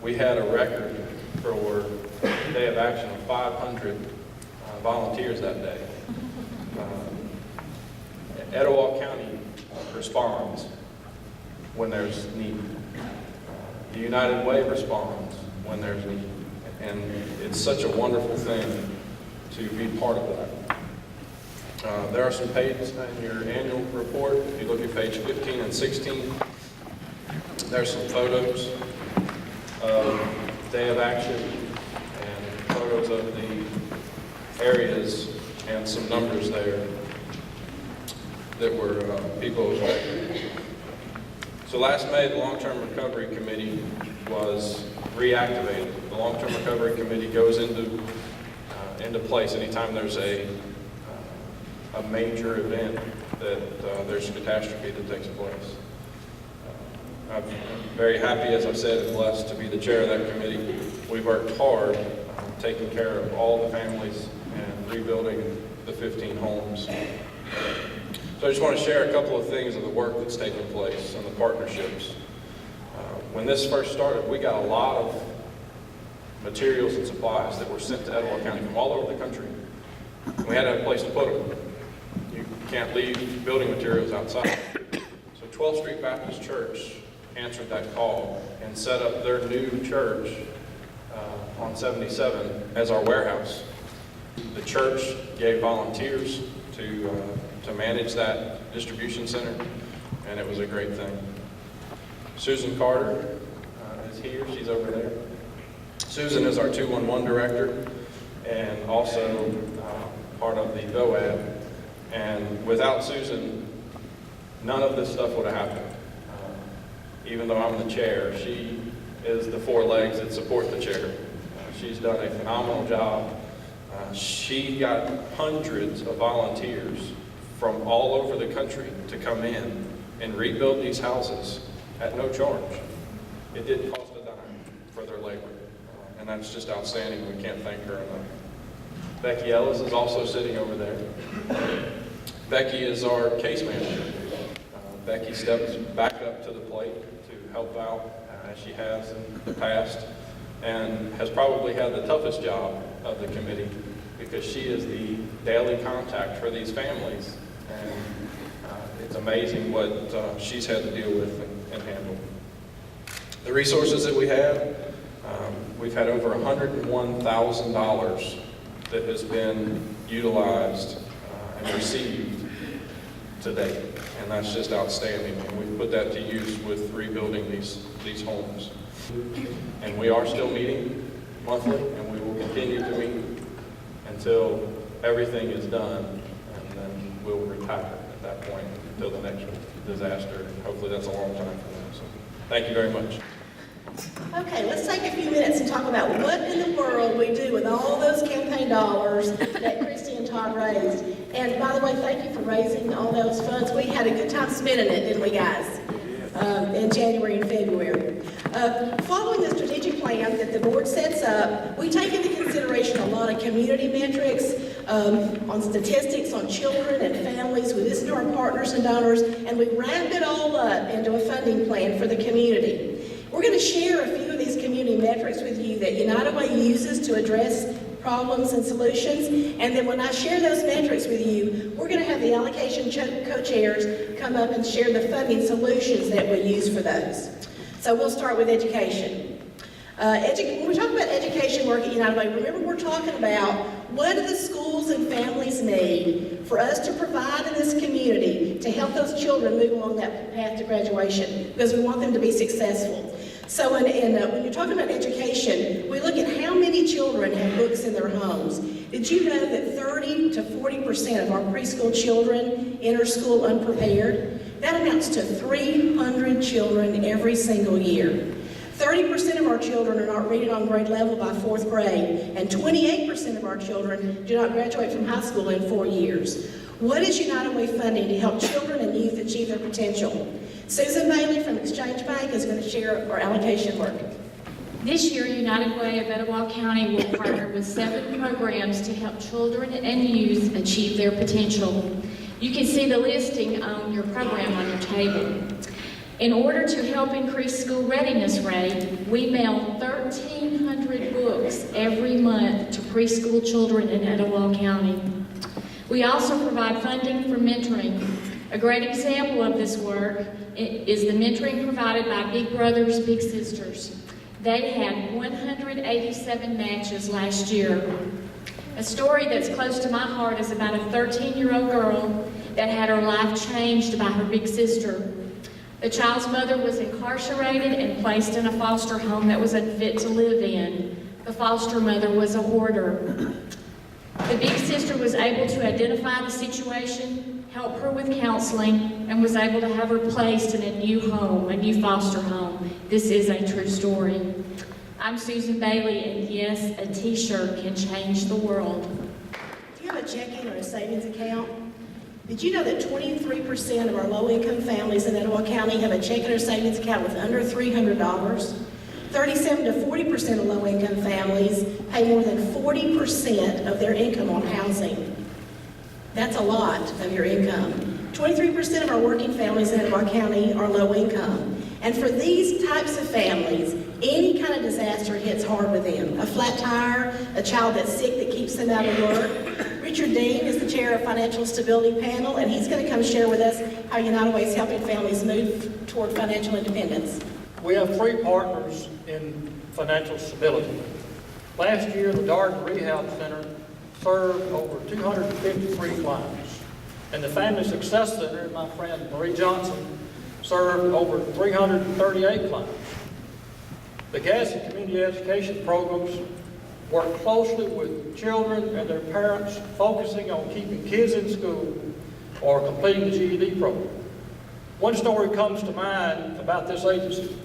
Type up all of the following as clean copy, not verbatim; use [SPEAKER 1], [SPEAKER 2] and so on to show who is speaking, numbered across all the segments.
[SPEAKER 1] we had a record for a day of action of 500 volunteers that day. Etowah County responds when there's need. The United Way responds when there's need. And it's such a wonderful thing to be part of that. There are some pages in your annual report. If you look at page 15 and 16, there's some photos of Day of Action and photos of the areas and some numbers there that were people affected. So last May, the Long-Term Recovery Committee was reactivated. The Long-Term Recovery Committee goes into place anytime there's a major event that there's a catastrophe that takes place. I'm very happy, as I've said, and blessed to be the chair of that committee. We've worked hard taking care of all the families and rebuilding the 15 homes. So I just want to share a couple of things of the work that's taken place and the partnerships. When this first started, we got a lot of materials and supplies that were sent to Etowah County from all over the country. We had to have a place to put them. You can't leave building materials outside. So 12th Street Baptist Church answered that call and set up their new church on 77 as our warehouse. The church gave volunteers to manage that distribution center, and it was a great thing. Susan Carter is here. She's over there. Susan is our 211 director and also part of the VOAB. And without Susan, none of this stuff would have happened. Even though I'm the chair, she is the four legs that support the chair. She's done a phenomenal job. She got hundreds of volunteers from all over the country to come in and rebuild these houses at no charge. It didn't cost a dime for their labor. And that's just outstanding. We can't thank her enough. Becky Ellis is also sitting over there. Becky is our case manager. Becky steps back up to the plate to help out as she has in the past, and has probably had the toughest job of the committee because she is the daily contact for these families. And it's amazing what she's had to deal with and handle. The resources that we have, we've had over $101,000 that has been utilized and received to date. And that's just outstanding. And we put that to use with rebuilding these homes. And we are still meeting monthly, and we will continue to meet until everything is done, and then we'll retire at that point until the next disaster. Hopefully that's a long time from now. So thank you very much.
[SPEAKER 2] Okay, let's take a few minutes and talk about what in the world we do with all those campaign dollars that Christy and Todd raised. And by the way, thank you for raising all those funds. We had a good time spending it, didn't we, guys? In January and February. Following the strategic plan that the board sets up, we take into consideration a lot of community metrics on statistics on children and families. We listen to our partners and donors, and we wrap it all up into a funding plan for the community. We're going to share a few of these community metrics with you that United Way uses to address problems and solutions. And then when I share those metrics with you, we're going to have the allocation co-chairs come up and share the funding solutions that we use for those. So we'll start with education. When we talk about education work at United Way, remember we're talking about what do the schools and families need for us to provide in this community to help those children move along that path to graduation, because we want them to be successful. So when you're talking about education, we look at how many children have books in their homes. Did you know that 30 to 40% of our preschool children enter school unprepared? That amounts to 300 children every single year. 30% of our children are not reading on grade level by 4th grade, and 28% of our children do not graduate from high school in 4 years. What is United Way funding to help children and youth achieve their potential? Susan Bailey from Exchange Bank is going to share our allocation work.
[SPEAKER 3] This year, United Way of Etowah County will partner with 7 programs to help children and youth achieve their potential. You can see the listing on your program on your table. In order to help increase school readiness rate, we mail 1,300 books every month to preschool children in Etowah County. We also provide funding for mentoring. A great example of this work is the mentoring provided by Big Brothers Big Sisters. They had 187 matches last year. A story that's close to my heart is about a 13-year-old girl that had her life changed by her big sister. The child's mother was incarcerated and placed in a foster home that was unfit to live in. The foster mother was a hoarder. The big sister was able to identify the situation, help her with counseling, and was able to have her placed in a new home, a new foster home. This is a true story. I'm Susan Bailey, and yes, a t-shirt can change the world.
[SPEAKER 2] Do you have a checking or a savings account? Did you know that 23% of our low-income families in Etowah County have a checking or savings account with under $300? 37 to 40% of low-income families pay more than 40% of their income on housing. That's a lot of your income. 23% of our working families in Etowah County are low income. And for these types of families, any kind of disaster hits hard with them. A flat tire, a child that's sick that keeps them out of work. Richard Dean is the chair of Financial Stability Panel, and he's going to come share with us how United Way is helping families move toward financial independence.
[SPEAKER 4] We have 3 partners in financial stability. Last year, the Darden Rehab Center served over 253 clients. And the Family Success Center, my friend Marie Johnson, served over 338 clients. The Gadsden Community Education programs work closely with children and their parents, focusing on keeping kids in school or completing the GED program. One story comes to mind about this agency.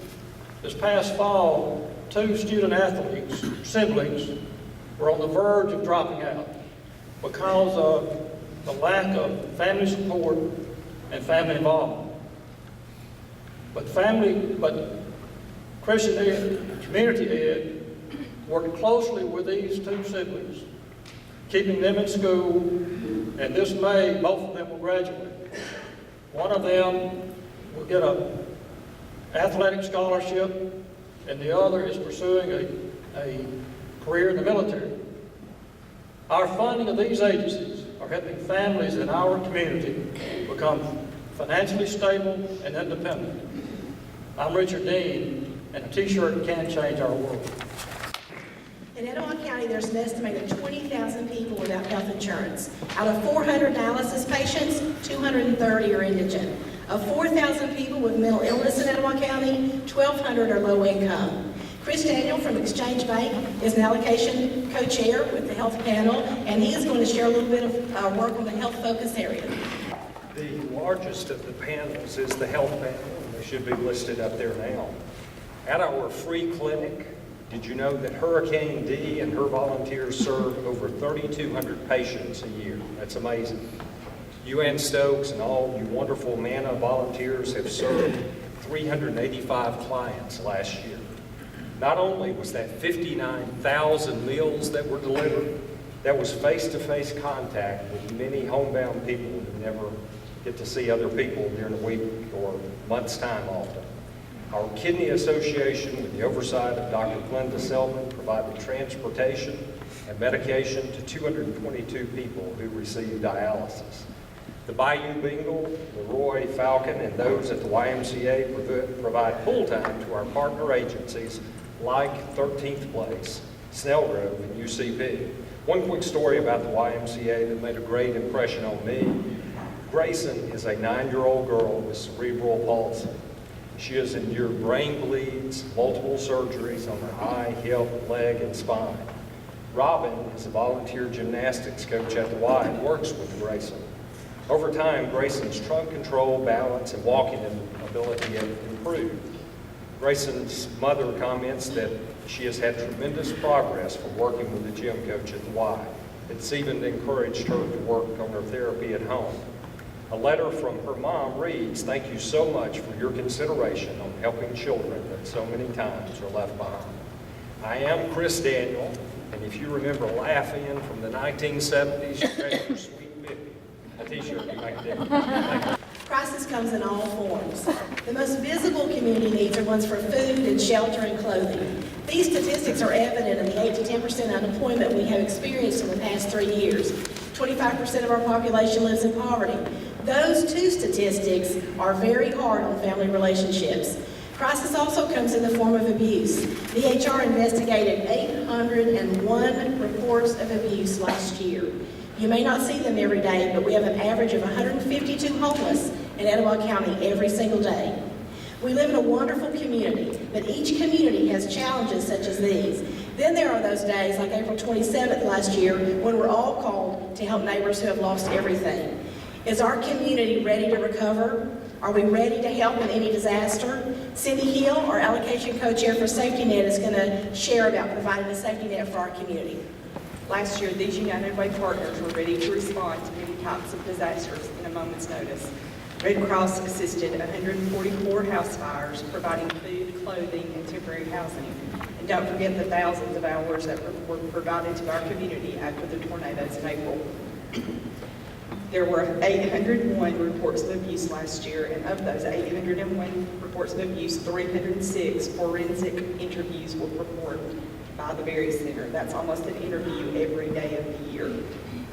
[SPEAKER 4] This past fall, 2 student athletes, siblings, were on the verge of dropping out because of the lack of family support and family involvement. But Christian Ed, community ed, worked closely with these 2 siblings, keeping them in school, and this May, both of them will graduate. One of them will get an athletic scholarship, and the other is pursuing a career in the military. Our funding of these agencies are helping families in our community become financially stable and independent. I'm Richard Dean, and a t-shirt can change our world.
[SPEAKER 2] In Etowah County, there's an estimated 20,000 people without health insurance. Out of 400 dialysis patients, 230 are indigent. Of 4,000 people with mental illness in Etowah County, 1,200 are low income. Chris Daniel from Exchange Bank is an allocation co-chair with the health panel, and he is going to share a little bit of our work on the health focus area.
[SPEAKER 5] The largest of the panels is the health panel, and they should be listed up there now. At our free clinic, did you know that Hurricane D and her volunteers serve over 3,200 patients a year? That's amazing. You and Stokes and all you wonderful MANA volunteers have served 385 clients last year. Not only was that 59,000 meals that were delivered, that was face-to-face contact with many homebound people who never get to see other people during a week or month's time often. Our Kidney Association, with the oversight of Dr. Glenda Selman, provided transportation and medication to 222 people who received dialysis. The Bayou Bengal, the Roy Falcon, and those at the YMCA provide full time to our partner agencies like 13th Place, Snell Grove, and UCP. One quick story about the YMCA that made a great impression on me. Grayson is a 9-year-old girl with cerebral palsy. She has endured brain bleeds, multiple surgeries on her eye, hip, leg, and spine. Robin is a volunteer gymnastics coach at the Y and works with Grayson. Over time, Grayson's trunk control, balance, and walking ability have improved. Grayson's mother comments that she has had tremendous progress from working with the gym coach at the Y. It's even encouraged her to work on her therapy at home. A letter from her mom reads, "Thank you so much for your consideration on helping children that so many times are left behind." I am Chris Daniel, and if you remember laughing from the 1970s, you're ready for Sweet 50. A t-shirt can make a difference. Thank you.
[SPEAKER 2] Crisis comes in all forms. The most visible community needs are ones for food and shelter and clothing. These statistics are evident in the 8 to 10% unemployment we have experienced in the past 3 years. 25% of our population lives in poverty. Those two statistics are very hard on family relationships. Crisis also comes in the form of abuse. The HR investigated 801 reports of abuse last year. You may not see them every day, but we have an average of 152 homeless in Etowah County every single day. We live in a wonderful community, but each community has challenges such as these. Then there are those days, like April 27th last year, when we're all called to help neighbors who have lost everything. Is our community ready to recover? Are we ready to help in any disaster? Cindy Hill, our allocation co-chair for Safety Net, is going to share about providing a safety net for our community.
[SPEAKER 6] Last year, these United Way partners were ready to respond to many types of disasters in a moment's notice. Red Cross assisted 144 house fires, providing food, clothing, and temporary housing. And don't forget the thousands of hours that were provided to our community after the tornadoes in April. There were 801 reports of abuse last year, and of those 801 reports of abuse, 306 forensic interviews were performed by the Berry Center. That's almost an interview every day of the year.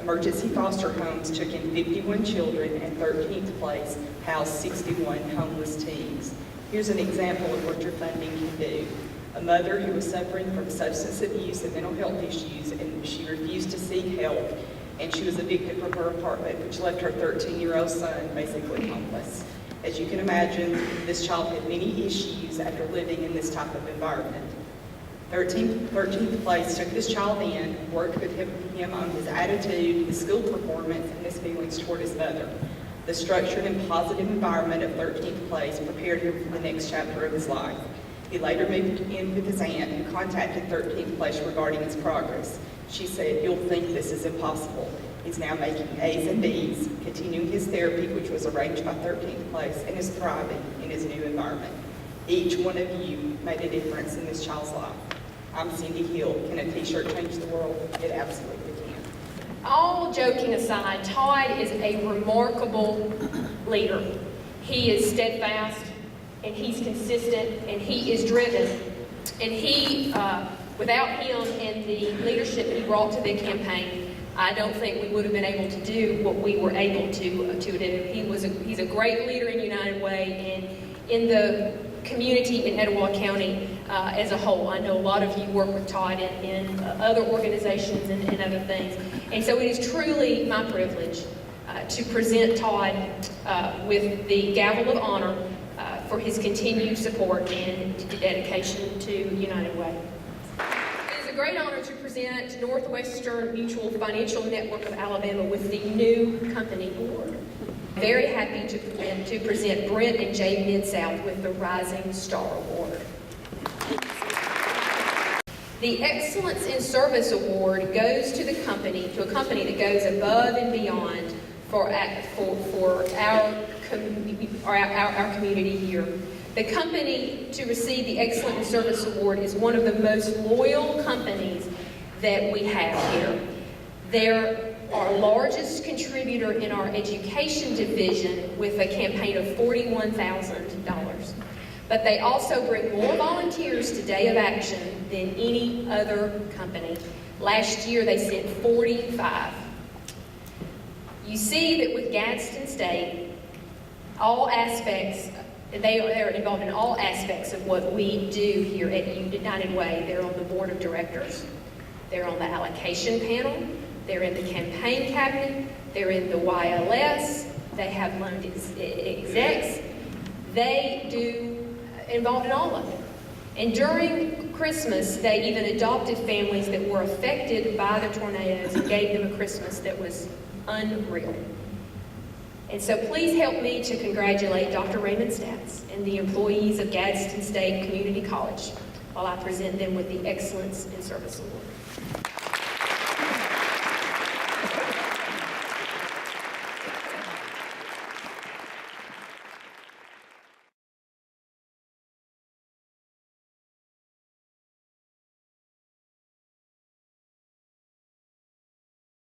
[SPEAKER 6] Emergency foster homes took in 51 children, and 13th place housed 61 homeless teens. Here's an example of what your funding can do. A mother who was suffering from substance abuse and mental health issues, and she refused to seek help, and she was evicted from her apartment, which left her 13-year-old son basically homeless. As you can imagine, this child had many issues after living in this type of environment. 13th place took this child in, worked with him on his attitude, his school performance, and his feelings toward his mother. The structured and positive environment of 13th place prepared him for the next chapter of his life. He later moved in with his aunt, who contacted 13th place regarding his progress. She said, "You'll think this is impossible." He's now making A's and B's, continuing his therapy, which was arranged by 13th place, and is thriving in his new environment. Each one of you made a difference in this child's life. I'm Cindy Hill. Can a t-shirt change the world? It absolutely can.
[SPEAKER 7] All joking aside, Todd is a remarkable leader. He is steadfast, and he's consistent, and he is driven. And he, without him and the leadership he brought to the campaign, I don't think we would have been able to do what we were able to do. He's a great leader in United Way and in the community in Etowah County as a whole. I know a lot of you work with Todd in other organizations and other things. And so it is truly my privilege to present Todd with the gavel of honor for his continued support and dedication to United Way. It is a great honor to present Northwestern Mutual Financial Network of Alabama with the new company award. Very happy to present Brent and Jay Mid-South with the Rising Star Award. The Excellence in Service Award goes to a company that goes above and beyond for our community here. The company to receive the Excellence in Service Award is one of the most loyal companies that we have here. They're our largest contributor in our education division with a campaign of $41,000. But they also bring more volunteers to Day of Action than any other company. Last year they sent 45. You see that with Gadsden State, they're involved in all aspects of what we do here at United Way. They're on the board of directors, they're on the allocation panel, they're in the campaign cabinet, they're in the YLS, they have loan execs. They do involved in all of it. And during Christmas, they even adopted families that were affected by the tornadoes and gave them a Christmas that was unreal. And so please help me to congratulate Dr. Raymond Stats and the employees of Gadsden State Community College while I present them with the Excellence in Service Award.